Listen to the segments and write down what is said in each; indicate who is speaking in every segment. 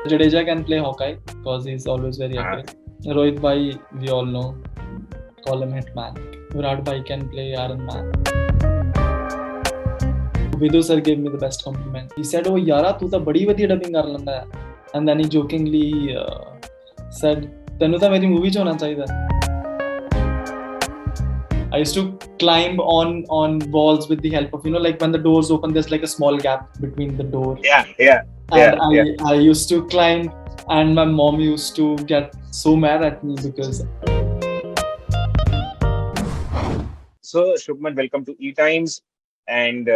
Speaker 1: Jadeja can play Hawkeye because he's always very accurate. Rohit Bhai, we all know, call him Hitman. Virat Bhai can play Iron Man. Vidhu sir gave me the best compliment. He said, "Oh yara, tu ta badi vadiya dubbing kar lenda hai." And then he jokingly said, "Tenu ta meri movie ch hona chahiye." I used to climb on walls with the help of, like when the doors open, there's like a small gap between the door. And I used to climb, and my mom used to get so mad at me because.
Speaker 2: So, Shubman, welcome to E-Times. And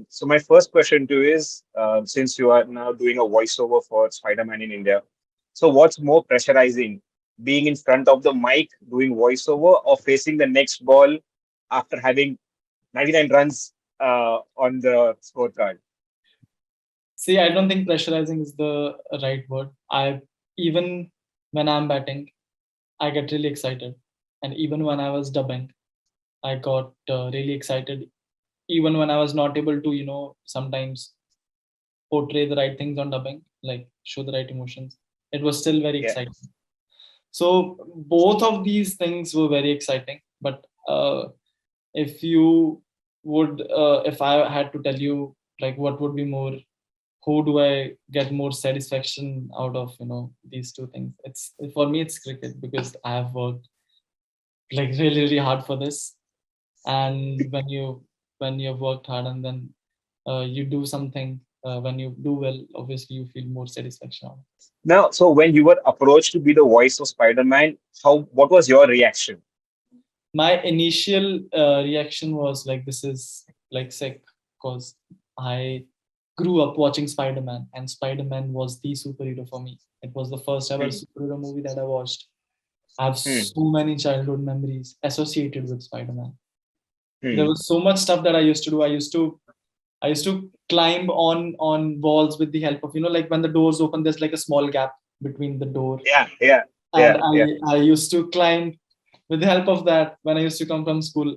Speaker 2: so my first question to you is, since you are now doing a voiceover for Spiderman in India, so what's more pressurizing, being in front of the mic doing voiceover or facing the next ball after having 99 runs on the scorecard?
Speaker 1: See, I don't think pressurizing is the right word. Even when I'm batting, I get really excited. And even when I was dubbing, I got really excited. Even when I was not able to, sometimes portray the right things on dubbing, like show the right emotions, it was still very exciting. So both of these things were very exciting. But if I had to tell you, like, what would be more, who do I get more satisfaction out of, these two things? For me, it's cricket, because I have worked like really, really hard for this. And when you've worked hard and then you do something, when you do well, obviously you feel more satisfaction out of it.
Speaker 2: Now, so when you were approached to be the voice of Spider-Man, what was your reaction?
Speaker 1: My initial reaction was like, this is like sick, because I grew up watching Spider-Man, and Spider-Man was the superhero for me. It was the first ever superhero movie that I watched. I have so many childhood memories associated with Spider-Man. There was so much stuff that I used to do. I used to climb on walls with the help of, like when the doors open, there's like a small gap between the door. I used to climb with the help of that when I used to come from school.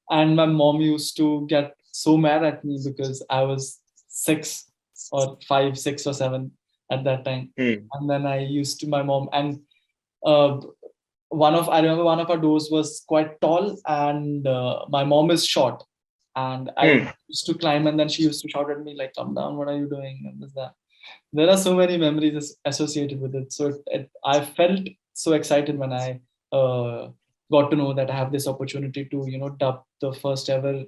Speaker 1: And my mom used to get so mad at me because I was 6 or 5, 6 or 7 at that time. And then I used to, my mom, and I remember one of our doors was quite tall, and my mom is short. And I used to climb, and then she used to shout at me like, "Come down, what are you doing?" And this, that. There are so many memories associated with it. So I felt so excited when I got to know that I have this opportunity to, dub the first ever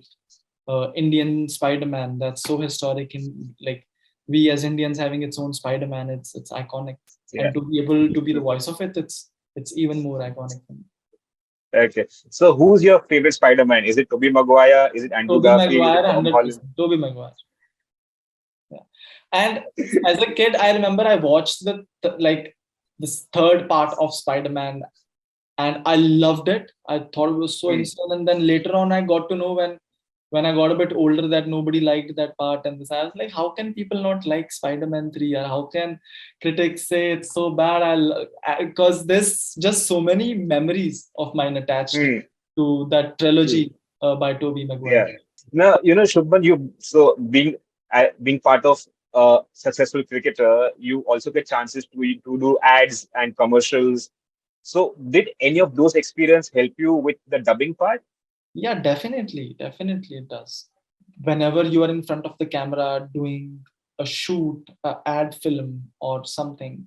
Speaker 1: Indian Spider-Man. That's so historic. In like, we as Indians having its own Spider-Man, it's iconic. And to be able to be the voice of it, it's even more iconic for me.
Speaker 2: Okay. So who's your favorite Spider-Man? Is it Tobey Maguire? Is it Andrew Garfield? Is it Tom Holland?
Speaker 1: Tobey Maguire. Yeah. And as a kid, I remember I watched this third part of Spider-Man, and I loved it. I thought it was so insane. And then later on, I got to know when I got a bit older that nobody liked that part. And this, I was like, how can people not like Spider-Man 3? Or how can critics say it's so bad? Because there's just so many memories of mine attached to that trilogy by Tobey Maguire.
Speaker 2: Yeah. Now, Shubman, being part of a successful cricketer, you also get chances to do ads and commercials. So did any of those experience help you with the dubbing part?
Speaker 1: Yeah, definitely it does. Whenever you are in front of the camera doing a shoot, an ad film or something,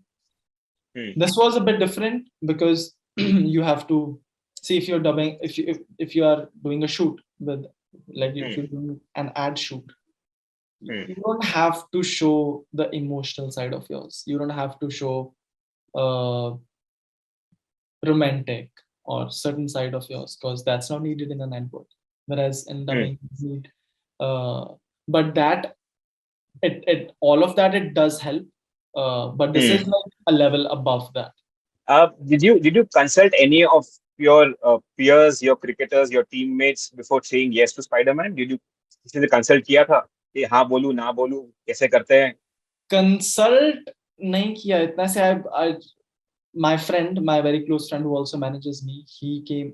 Speaker 1: this was a bit different because you have to see, if you're dubbing, if you are doing a shoot with, like, if you're doing an ad shoot, you don't have to show the emotional side of yours. You don't have to show romantic or certain side of yours, because that's not needed in an advert. Whereas in dubbing, you need, but that it all of that, it does help. But this is like a level above that.
Speaker 2: Did you consult any of your peers, your cricketers, your teammates before saying yes to Spider-Man? Did you किसी ने consult किया था कि हाँ बोलूं ना बोलूं कैसे करते हैं?
Speaker 1: Consult नहीं किया इतना से. My friend, my very close friend who also manages me, he came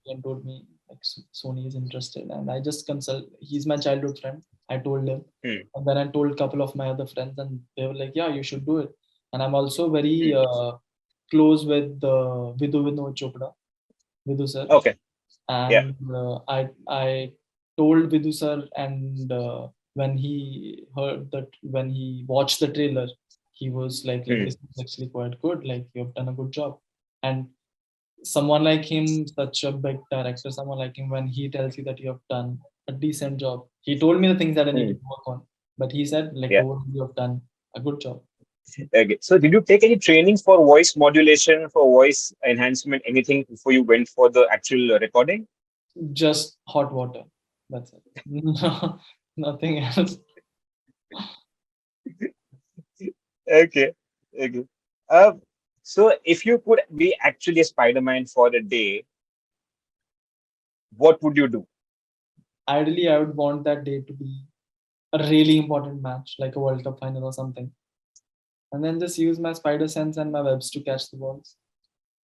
Speaker 1: and told me like, Sony is interested, and I just consult. He's my childhood friend. I told him, and then I told a couple of my other friends, and they were like, "Yeah, you should do it." and I'm also very close with Vidhu Vinod Chopra, Vidhu sir,
Speaker 2: Okay. Yeah.
Speaker 1: and I told Vidhu sir, and when he heard that, when he watched the trailer, he was like
Speaker 2: Hmm.
Speaker 1: this is actually quite good. Like you have done a good job, and someone like him, such a big director, someone like him, when he tells you that you have done a decent job, he told me the things that I
Speaker 2: Hmm.
Speaker 1: needed to work on, but he said like
Speaker 2: Yeah.
Speaker 1: overall you have done a good job.
Speaker 2: Okay. So did you take any training for voice modulation, for voice enhancement, anything before you went for the actual recording?
Speaker 1: Just hot water. That's it. No, nothing else.
Speaker 2: Okay. Okay. Uh, so if you could be actually a Spider-Man for a day, what would you do?
Speaker 1: Ideally, I would want that day to be a really important match, like a World Cup final or something, and then just use my spider sense and my webs to catch the balls.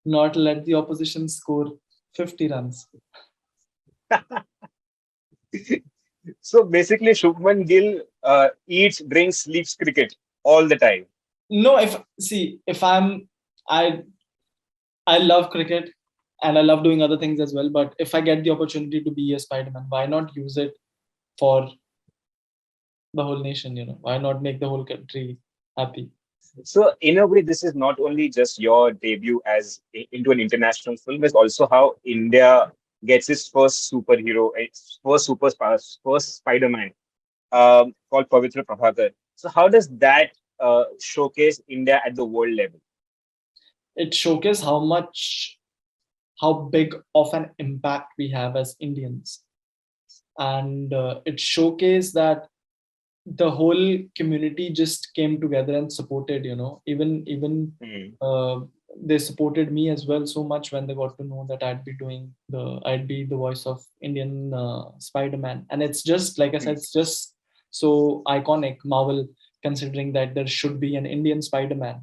Speaker 1: Not let the opposition score 50 runs.
Speaker 2: So basically, Shubman Gill eats, drinks, sleeps cricket all the time.
Speaker 1: No, if I I love cricket and I love doing other things as well. But if I get the opportunity to be a Spider-Man, why not use it for the whole nation? Why not make the whole country happy?
Speaker 2: So in a way, this is not only just your debut as into an international film, it's also how India gets its first superhero, its first Spider-Man, called Pavitr Prabhakar. So how does that showcase India at the world level?
Speaker 1: It showcases how big of an impact we have as Indians, and it showcased that the whole community just came together and supported. Even
Speaker 2: Hmm.
Speaker 1: uh, they supported me as well so much when they got to know that I'd be the voice of Indian Spider-Man. And it's just like I
Speaker 2: Hmm.
Speaker 1: said, it's just so iconic, Marvel, considering that there should be an Indian Spider-Man,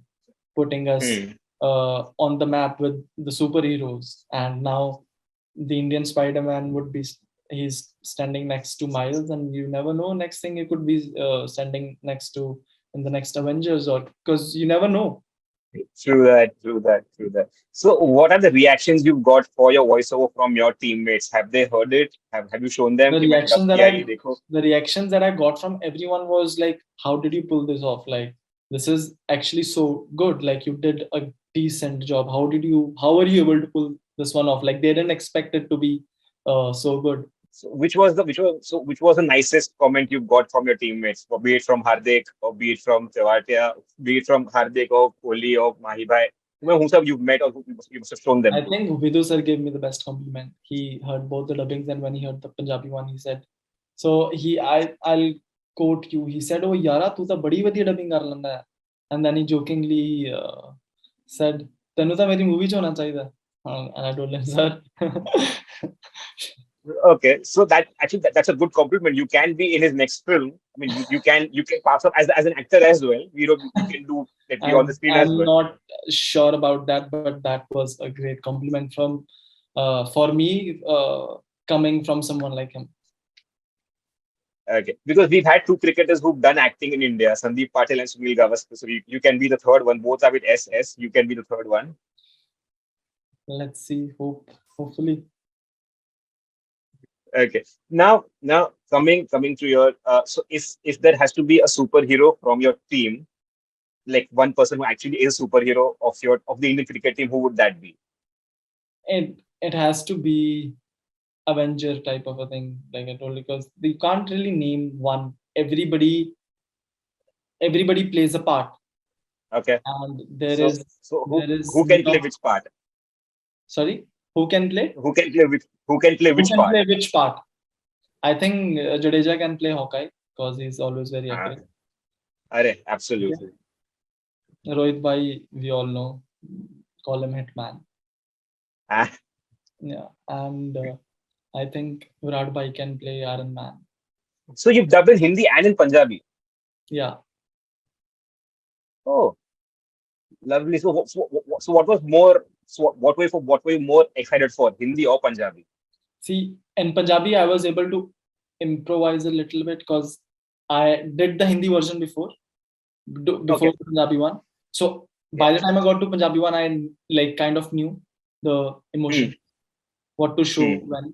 Speaker 1: putting us
Speaker 2: Hmm.
Speaker 1: on the map with the superheroes. And now the Indian Spider-Man would be, he's standing next to Miles, and you never know. Next thing, he could be standing next to in the next Avengers, or because you never know.
Speaker 2: True that, true that, true that. So, what are the reactions you've got for your voiceover from your teammates? Have they heard it? Have you shown them
Speaker 1: The
Speaker 2: कि मैंने dub
Speaker 1: reaction that
Speaker 2: किया
Speaker 1: I
Speaker 2: ये देखो?
Speaker 1: the reactions that I got from everyone was like, "How did you pull this off? Like, this is actually so good. Like, you did a decent job. How are you able to pull this one off? Like, they didn't expect it to be so good."
Speaker 2: So, which was the nicest comment you got from your teammates, or be it from Hardik, or be it from Tewatia, be it from Hardik or Kohli or Mahi Bhai, whom have you met or who you must have shown them
Speaker 1: I
Speaker 2: to?
Speaker 1: think Vidhu sir gave me the best compliment. He heard both the dubbings, and when he heard the Punjabi one, he said, "So I'll quote you. He said, oh yara, tu ta badi vadiya dubbing kar lenda hai." And then he jokingly said, "Tenu ta meri movie ch hona chahiye." And I told him, "Sir."
Speaker 2: Okay, so that's a good compliment. You can be in his next film. I mean, you can pass up as an actor as well. You can do let be on the screen as
Speaker 1: I'm
Speaker 2: well.
Speaker 1: not sure about that, but that was a great compliment for me, coming from someone like him.
Speaker 2: Okay, because we've had two cricketers who've done acting in India, Sandeep Patil and Sunil Gavaskar. So you can be the third one. Both are with SS. You can be the third one.
Speaker 1: Let's see. Hopefully.
Speaker 2: Okay. Now coming to your so if there has to be a superhero from your team, like one person who actually is a superhero of the Indian cricket team, who would that be?
Speaker 1: It has to be Avenger type of a thing, like I told you, because you can't really name one. Everybody plays a part,
Speaker 2: Okay.
Speaker 1: and
Speaker 2: So so
Speaker 1: there is
Speaker 2: who can play
Speaker 1: not.
Speaker 2: which part?
Speaker 1: Sorry, who can play?
Speaker 2: Who can play
Speaker 1: Who
Speaker 2: which
Speaker 1: can
Speaker 2: part?
Speaker 1: play which part? I think Jadeja can play Hawkeye because he's always very
Speaker 2: Uh,
Speaker 1: accurate. Okay.
Speaker 2: absolutely.
Speaker 1: Rohit Bhai, we all know, call him Hitman.
Speaker 2: Ah,
Speaker 1: Yeah, and I think Virat Bhai can play Iron Man.
Speaker 2: so you've dubbed in Hindi and in Punjabi.
Speaker 1: Yeah.
Speaker 2: Oh, lovely. So what was more? What were you more excited for, Hindi or Punjabi?
Speaker 1: See, in Punjabi, I was able to improvise a little bit because I did the Hindi version before
Speaker 2: Okay.
Speaker 1: the Punjabi one. So by
Speaker 2: Yeah.
Speaker 1: the time I got to Punjabi one, I like kind of knew the emotion,
Speaker 2: Mm,
Speaker 1: what to show
Speaker 2: mm.
Speaker 1: when.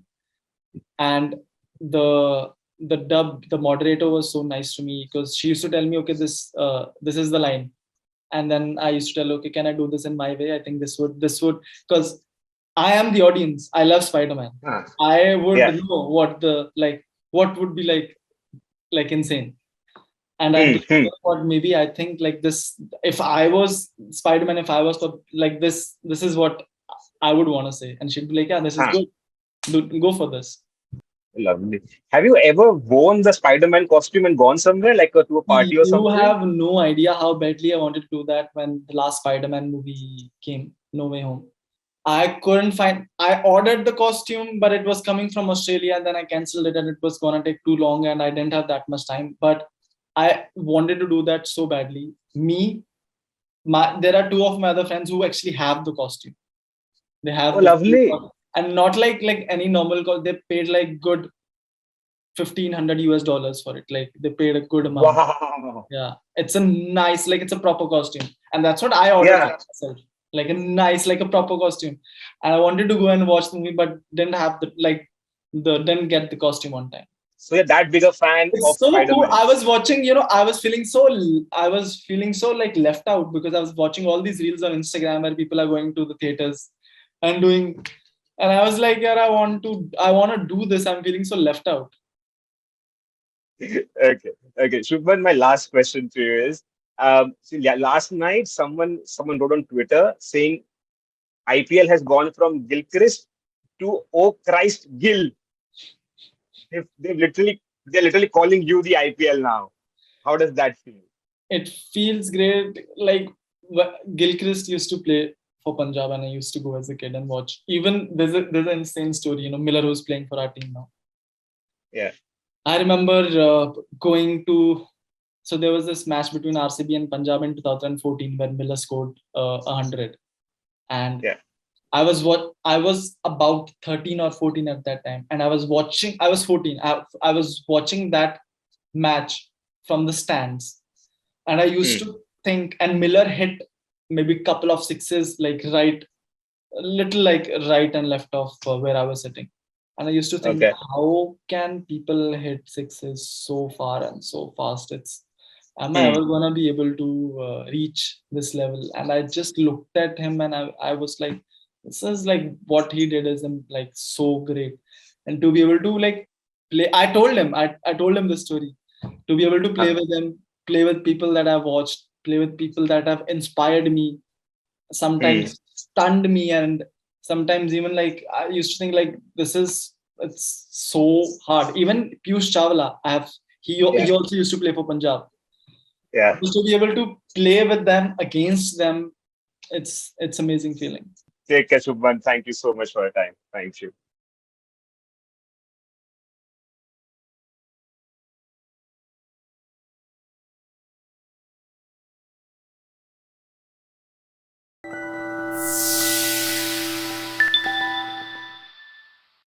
Speaker 1: And the the moderator was so nice to me because she used to tell me, okay, this is the line. And then I used to tell, okay, can I do this in my way? I think this would, because I am the audience. I love Spider-Man.
Speaker 2: Ah,
Speaker 1: I would
Speaker 2: yeah.
Speaker 1: know what would be like insane. And I
Speaker 2: Mm,
Speaker 1: believe
Speaker 2: mm.
Speaker 1: what maybe I think like this, if I was Spider-Man, if I was like this is what I would want to say. And she'd be like, yeah, this is
Speaker 2: Ah,
Speaker 1: good. Go for this.
Speaker 2: lovely. Have you ever worn the Spider-Man costume and gone somewhere, like to a party or
Speaker 1: You
Speaker 2: something?
Speaker 1: have no idea how badly I wanted to do that when the last Spider-Man movie came, No Way Home. I couldn't find. I ordered the costume, but it was coming from Australia, and then I cancelled it, and it was gonna take too long, and I didn't have that much time. But I wanted to do that so badly. There are two of my other friends who actually have the costume. They
Speaker 2: Oh,
Speaker 1: have the full
Speaker 2: lovely.
Speaker 1: and not like any normal They paid like good $1,500 for it. Like they paid a good amount.
Speaker 2: Wow.
Speaker 1: Yeah, it's a nice, like it's a proper costume, and that's what I ordered for
Speaker 2: Yeah.
Speaker 1: myself. Like a nice, like a proper costume. And I wanted to go and watch the movie, but didn't have didn't get the costume on time.
Speaker 2: So you're that big a fan
Speaker 1: It's
Speaker 2: of
Speaker 1: so cool.
Speaker 2: Spider-Man.
Speaker 1: I was watching, I was feeling so like left out because I was watching all these reels on Instagram where people are going to the theaters and doing, and I was like, yeah, I want to do this. I'm feeling so left out.
Speaker 2: Okay. Okay. Shubman, my last question to you is, so yeah, last night someone wrote on Twitter saying IPL has gone from Gilchrist to Oh Christ Gill. They're literally calling you the IPL now. How does that feel?
Speaker 1: It feels great. Like Gilchrist used to play for Punjab, and I used to go as a kid and watch. Even there's an insane story. Miller who's playing for our team now.
Speaker 2: Yeah.
Speaker 1: I remember going to. So there was this match between RCB and Punjab in 2014 where Miller scored 100, and
Speaker 2: Yeah.
Speaker 1: I was about 13 or 14 at that time, and I was watching. I was 14. I was watching that match from the stands, and I used
Speaker 2: Hmm.
Speaker 1: to think. And Miller hit maybe a couple of sixes, like a little like right and left of where I was sitting. And I used to think,
Speaker 2: Okay.
Speaker 1: how can people hit sixes so far and so fast? Am I
Speaker 2: Hmm.
Speaker 1: ever gonna be able to reach this level? And I just looked at him, and I was like, this is like what he did is like so great. And to be able to like play, I told him the story. To be able to play
Speaker 2: Huh.
Speaker 1: with them, play with people that I've watched, play with people that have inspired me,
Speaker 2: Hmm.
Speaker 1: sometimes stunned me, and sometimes even like I used to think like it's so hard. Even Piyush Chawla, he
Speaker 2: Yeah.
Speaker 1: also used to play for Punjab.
Speaker 2: Yeah.
Speaker 1: Just to be able to play with them, against them, it's amazing feeling.
Speaker 2: Take care, Shubman. Thank you so much for your time. Thank you.